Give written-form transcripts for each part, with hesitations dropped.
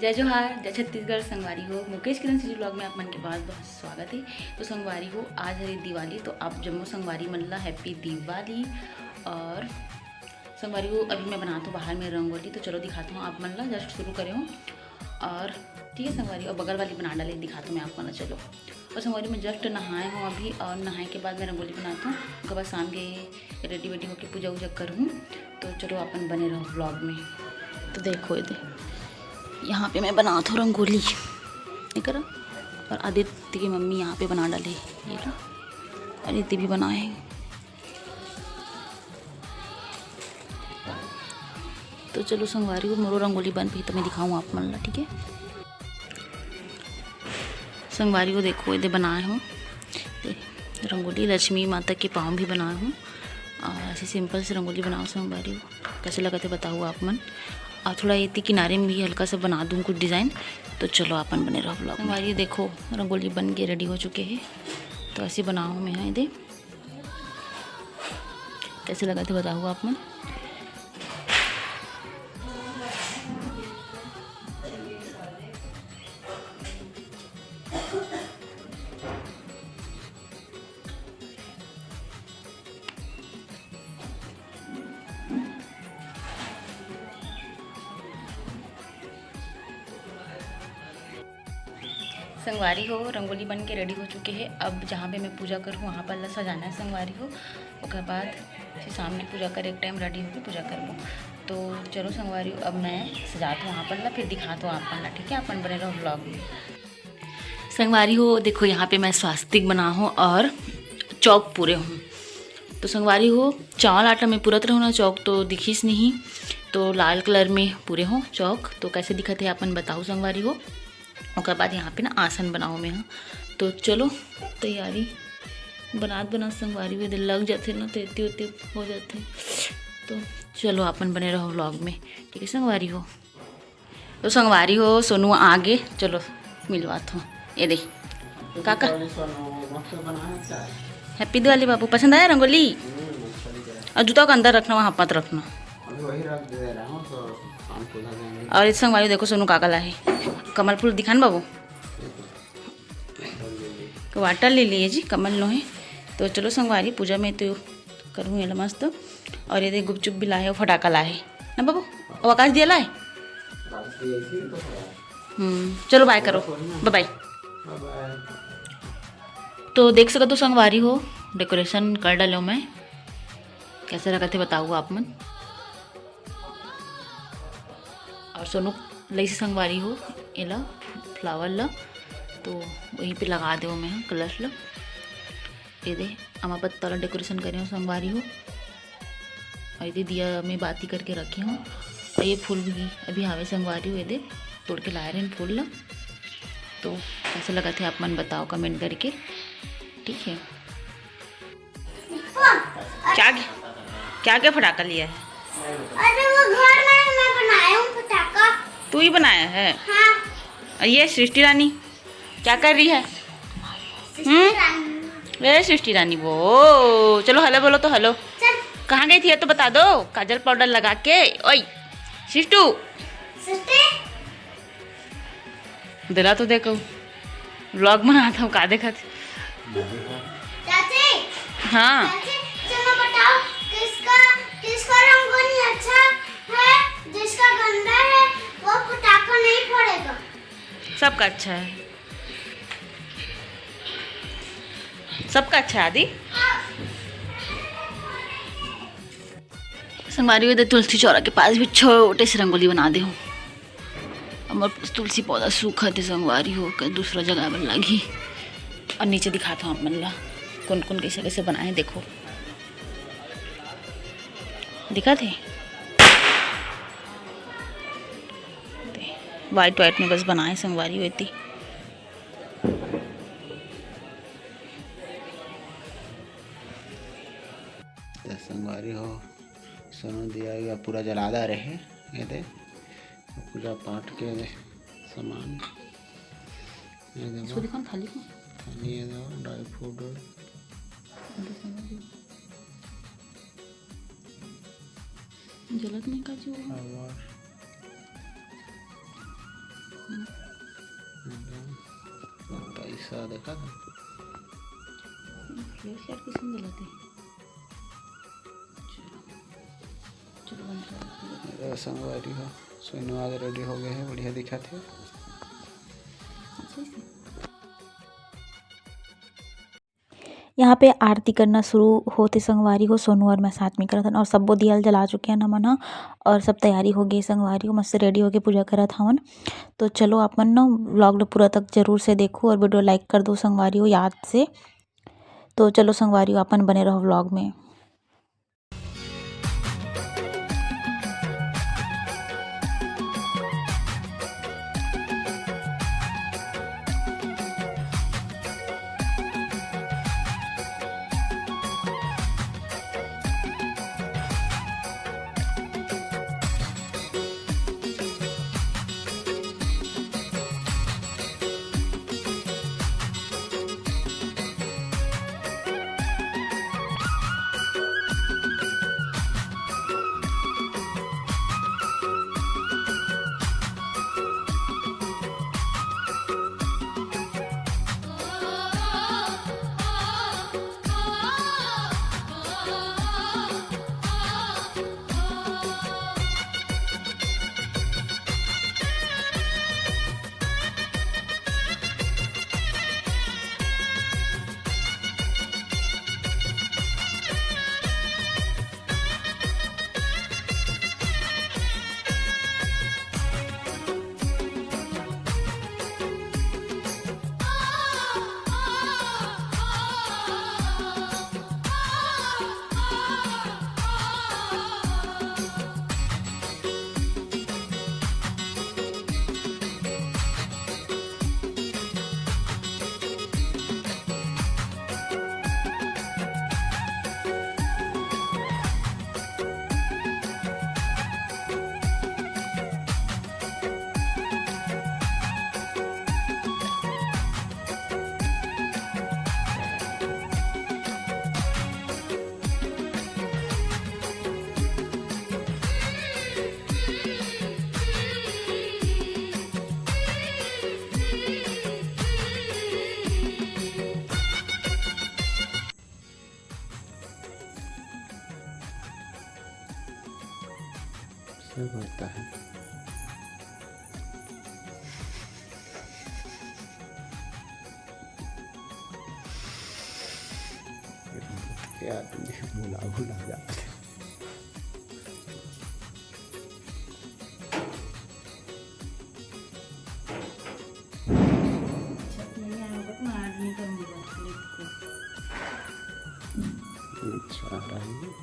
जय जोहार, जय छत्तीसगढ़। संगवारी हो, मुकेश किरण सिटी ब्लॉग में आप मन के बहुत बहुत स्वागत है। तो संगवारी हो, आज है दिवाली, तो आप जम्मू संगवारी मन ला हैप्पी दिवाली। और संगवारी हो, अभी मैं बनाता हूँ बाहर में रंगोली, तो चलो दिखाता हूँ आप मन ला। जस्ट शुरू करे हूँ और ठीक है संगवारी, और बगल वाली बना डाले दिखाता हूँ मैं आप मन ला। चलो, और संगवारी में जस्ट नहाए हूँ अभी, और नहाए के बाद मैं रंगोली बनाता हूँ। उसके बाद शाम के रेडी वेडी होकर पूजा वूजा करूँ। तो चलो अपन बने रहो ब्लॉग में। तो देखो ये यहाँ पे मैं बनाता हूँ रंगोली, ठीक है। और आदित्य की मम्मी यहाँ पे बना डाले, ये लो आदित्य भी बनाए। तो चलो संगवारी को मोरो रंगोली बन पी तो मैं दिखाऊँ आप मन ला, ठीक है। संगवारी को देखो इधर बनाए हूँ रंगोली, लक्ष्मी माता के पाँव भी बनाए हूँ। और ऐसे सिंपल से रंगोली बनाओ संगवारी को, कैसे लगा थे बताओ आप मन। और थोड़ा ये किनारे में भी हल्का सा बना दूँ कुछ डिज़ाइन। तो चलो अपन बने रहो ब्लॉग। हमारी देखो रंगोली बन के रेडी हो चुके हैं। तो ऐसे बनाओ मैं यहाँ इधर, कैसे लगा थे बताओ आप मन। संगवारी हो, रंगोली बन के रेडी हो चुके हैं। अब जहाँ पे मैं पूजा करूँ वहाँ पर सजाना है संगवारी हो। उसके बाद फिर सामने पूजा कर एक टाइम रेडी होकर पूजा कर लूँ। तो चलो संगवारी हो, अब मैं सजाता हूँ वहाँ पर ला, फिर दिखाता हूँ आप पर ला, ठीक है। अपन बने रहो ब्लॉग में। संगवारी हो देखो, यहाँ पे मैं स्वास्तिक बना हूँ और चौक पूरे हूँ। तो संगवारी हो, चावल आटा में पूरत रहूँ ना, चौक तो दिखीस नहीं, तो लाल कलर में पूरे हो चौक। तो कैसे दिखते है अपन बताओ संगवारी हो। उसके बाद यहाँ पे ना आसन बनाओ मैं। हाँ, तो चलो तैयारी बनात संगवारी में लग जाते ना, तो इतने उतने हो जाते। तो चलो अपन बने रहो व्लॉग में, ठीक है संगवारी हो। तो संगवारी हो, सोनू आगे चलो मिलवात हूँ। ये देख काका, हैप्पी दिवाली बाबू। पसंद आया रंगोली? और जूता को अंदर रखना, वहाँ हाथ रखना। और इस संगवारी देखो सोनू काका ला है कमल फूल, दिखान बाबू तो वाटर ले लिए जी, कमल लो है। तो चलो संगवारी पूजा में तो करूँ ये मस्त। और ये गुपचुप भी लाए, फटाका लाए ना बाबू, और आकाश दिया लाए। चलो बाय करो, बाय बाय। तो देख सको तो संगवारी हो, डेकोरेशन कर डालो मैं, कैसे लगा थे बताओ आप मन। और सोनू लई से संगवारी हो ये ला फ्लावर ला, तो वहीं पे लगा दो मैं कलर ला। ये दे अमा पत्ता ला डेकोरेशन करे हूँ संगवारी हो। और ये दिया मैं बाती करके रखी हूँ। और ये फूल भी अभी आवे संगवारी हो, ये दे तोड़ के लाए रहे फूल ला। तो कैसे लगा थे आप मन बताओ कमेंट करके, ठीक है। क्या क्या क्या फटाका लिया है? अरे वो घर में मैं बनाया हूँ पटाखा। तू ही बनाया है? हाँ। और ये सृष्टि रानी क्या कर रही है? वे सृष्टि रानी वो, चलो हेलो बोलो तो हेलो। कहाँ गई थी ये तो बता दो, काजल पाउडर लगा के। ओए शिष्टू दिला तो देखो, व्लॉग बनाता हूँ, का देखा थे। हाँ चलो बताओ किसका किसका रंगोली अच्छा है, जिसका गंदा है वो पटाखा नहीं फोड़ेगा। सबका अच्छा है, सबका अच्छा है आदि। संगवारी हुए तुलसी चौरा के पास भी छोटे से रंगोली बना दे हूँ। हमारे तुलसी पौधा सूखा थे संगवारी हो कर दूसरा जगह बन लगी। और नीचे दिखाता हूँ आप मन ला कौन कौन कैसे कैसे बनाए, देखो दिखा थे वाइट वाइट में बस बनाए संगवारी हुई थी। संगवारी हो, सोनू दिया हुआ पूरा जलादा रहे ये दे पूजा पाठ के दे सामान ये दे इसको दिखाओ थाली को, थाली ये दे ड्राई फ्रूट जलत नहीं का जो पैसा देखा था फ्लैश लाइट किसने दिलाते? चलो बंद कर। संगवारी हो सोनू आज रेडी हो गए हैं, बढ़िया दिखा थे। यहाँ पे आरती करना शुरू होते संगवारी को सोनू और मैं साथ में करत हन और सबो दियल जला चुके हैं नमन ह और सब तैयारी हो गई संगवारी को मस्त रेडी होके पूजा करत हवन। तो चलो अपन ना व्लॉग पूरा तक जरूर से देखो और वीडियो लाइक कर दो संगवारी हो याद से। तो चलो संगवारी हो अपन बने रहो व्लॉग में। सब होता है। क्या आदमी भुला जाते। अच्छा आ रहा है।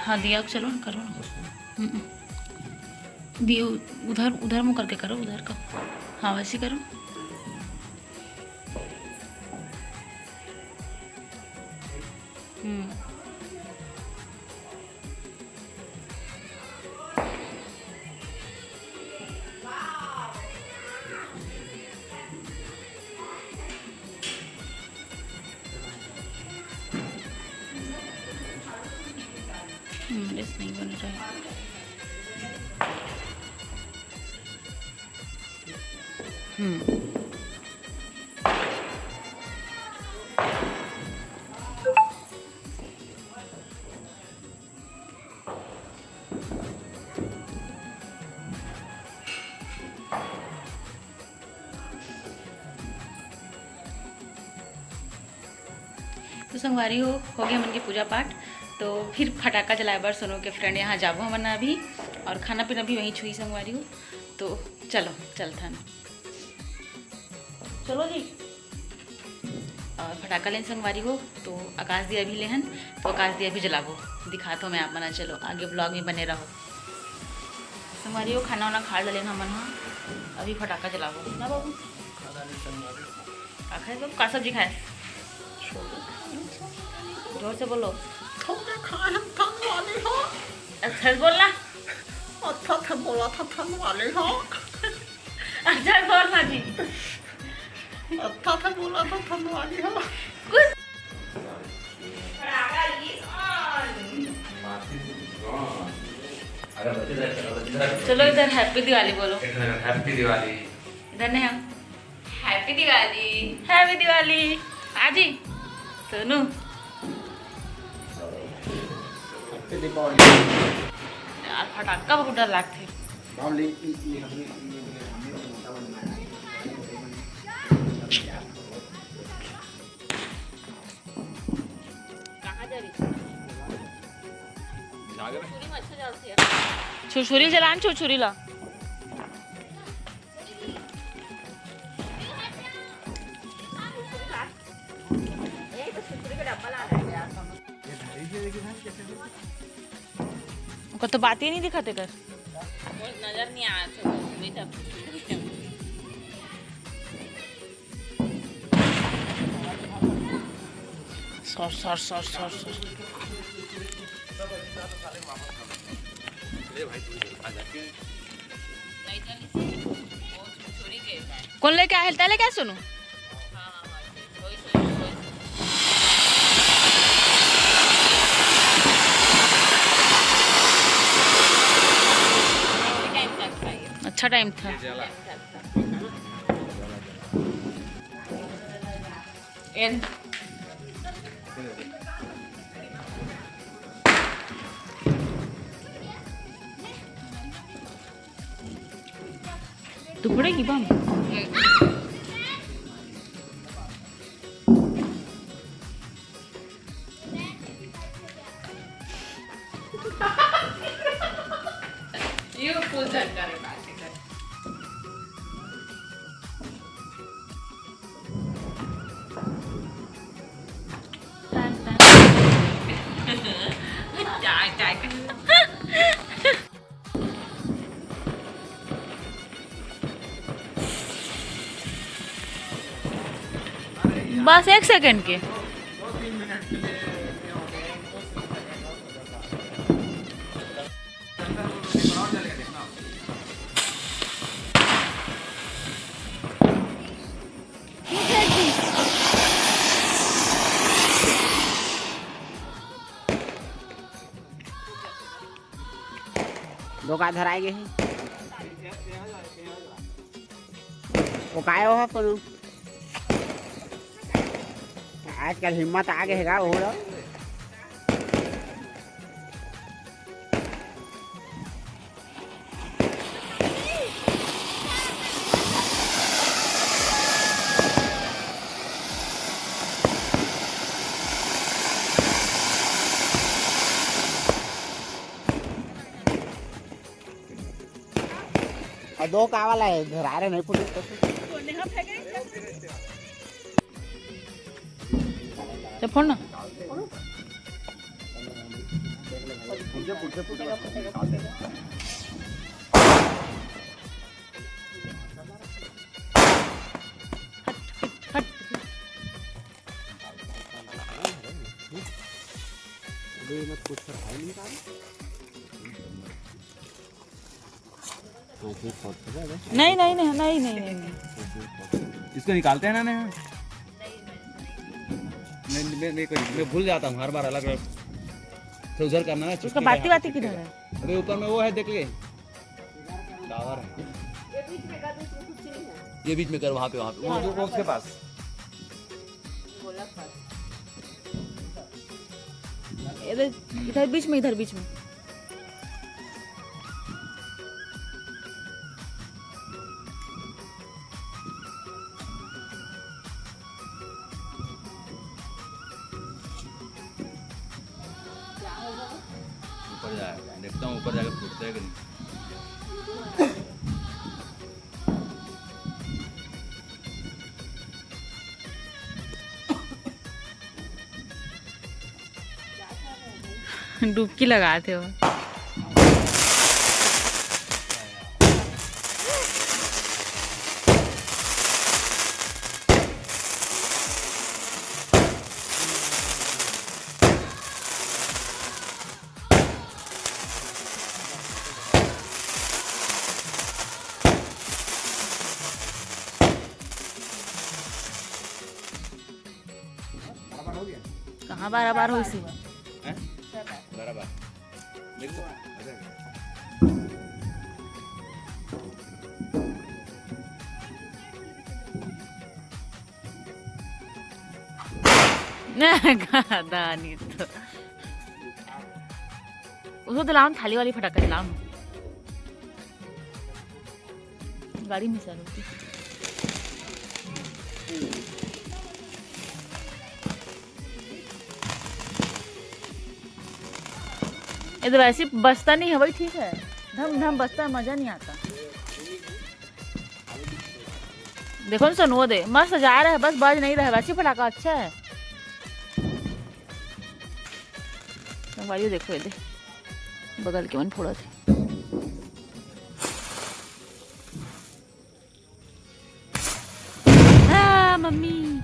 हाँ दिया चलो ना करो ना। दिए उधर उधर मुँह करके करो उधर का। हाँ वैसे करो। ऑमलेट नहीं बन रहा है। तो संगवारी हो गया मन की पूजा पाठ। तो फिर फटाका जलाए बार सोनू के फ्रेंड यहाँ जाबो हमन अभी, और खाना पीना भी वहीं छुई संगवारी हो। तो चलो चलथन, चलो जी। और फटाका लेन संगवारी हो तो आकाश दिया भी लेहन, तो आकाश दिया भी जलाबो, दिखाता हूँ मैं आप मना। चलो आगे ब्लॉग में बने रहो संगवारी हो। खाना वाना खा लेन हमन हाँ, अभी फटाका जलाबो ना बाबू। का खाए बाबू, का सब्जी खाए? जोर से बोलो। अच्छा बोलना, अच्छा बोला था ठंड वाले हो। अच्छा बोलना जी, अच्छा था बोला था ठंड वाली हो। चलो इधर हैप्पी दिवाली बोलो। हैप्पी दिवाली। इधर नहीं हम, हैप्पी दिवाली, हैप्पी दिवाली। आजी सोनू यार फटाका बहुत डर लगते। छुरछुरी जलान, छुरछुरी ला। तो बात ही नहीं दिखाते कर, नजर नहीं आता। कौन लेके आया? हिलता लेके सुनो। अच्छा टाइम था। तू पड़ेगी बम। ये फुल जानकारी बात है। बस 1 सेकंड के। दो का धराए गए हैं वो काय हो करू। आजकल हिम्मत आगे है वो लोग। और दो का वाला है धरा रहे नहीं पुलिस तो फोन ना नहीं नहीं नहीं नहीं नहीं नहीं इसको निकालते हैं ना मैं भूल जाता हूँ हर बार अलग अलग तो उधर करना है। उसका बाती बाती किधर है? अरे ऊपर में वो है देख ले टावर है ये बीच में कर वहाँ पे वो उसके पास इधर बीच में, इधर बीच में। ऊपर जाएगा, देखता हूँ ऊपर जाकर फूटता है कि नहीं। डुबकी लगाते हो। कहाँ बार बार हो इसी बराबर देखो दानी तो उसको तो लाऊं, थाली वाली फटाका दिलाऊं, गाड़ी में सर होती। ये तो वैसे बजता नहीं है, वही ठीक है, धम धम बजता है, मजा नहीं आता। देखो ना सुनो दे, मस्त जा रहा है, बस बज नहीं रहा है, वैसे फटाका अच्छा है। देखो ये दे बगल के मन फोड़ा थे। मम्मी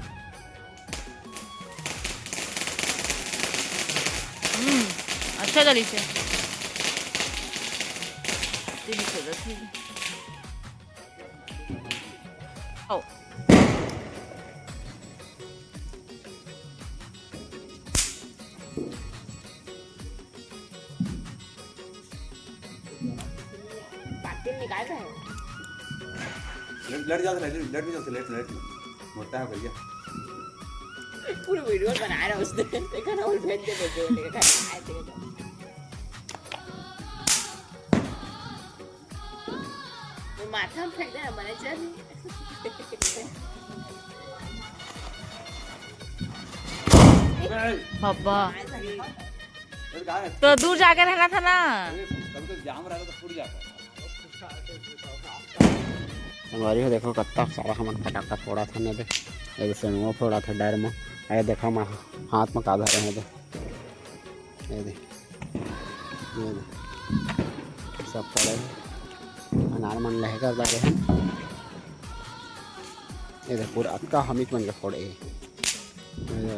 अच्छा गली से ओ निकाल रहे हैं। लेट जाओ, लेट मोटा है भैया। पूरी वीडियो बना रहा है उसने, देखा ना, वो भेज दे देखा वो माथा में फेंक देना बने चल। पापा तो दूर जाकर रहना था ना, कभी तो जाम रहा तो फूट जाता। संगवारी हो देखो कत्ता सारा हमन फटाका फोड़ा था ने दे, ये सनुआ फोड़ा था डर में। ये देखो मैं हाथ में का धरे हैं दे, ये दे सब पड़े अनार मन लहेगा बारे हैं। ये देखो पूरा अक्का हमिक मन के फोड़े, ये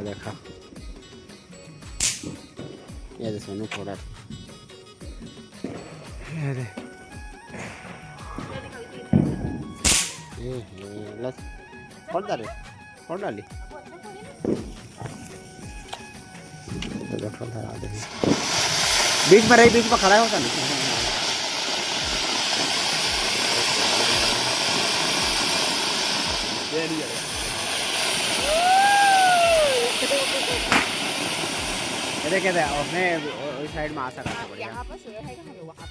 देखा ये दे सोनू फोड़ा था। ये दे लस फोड़ डाली तो देखो धरा दे, बीच में रही, बीच में खड़ा होता नहीं। देखे थे उसने साइड में आ सका था बढ़िया।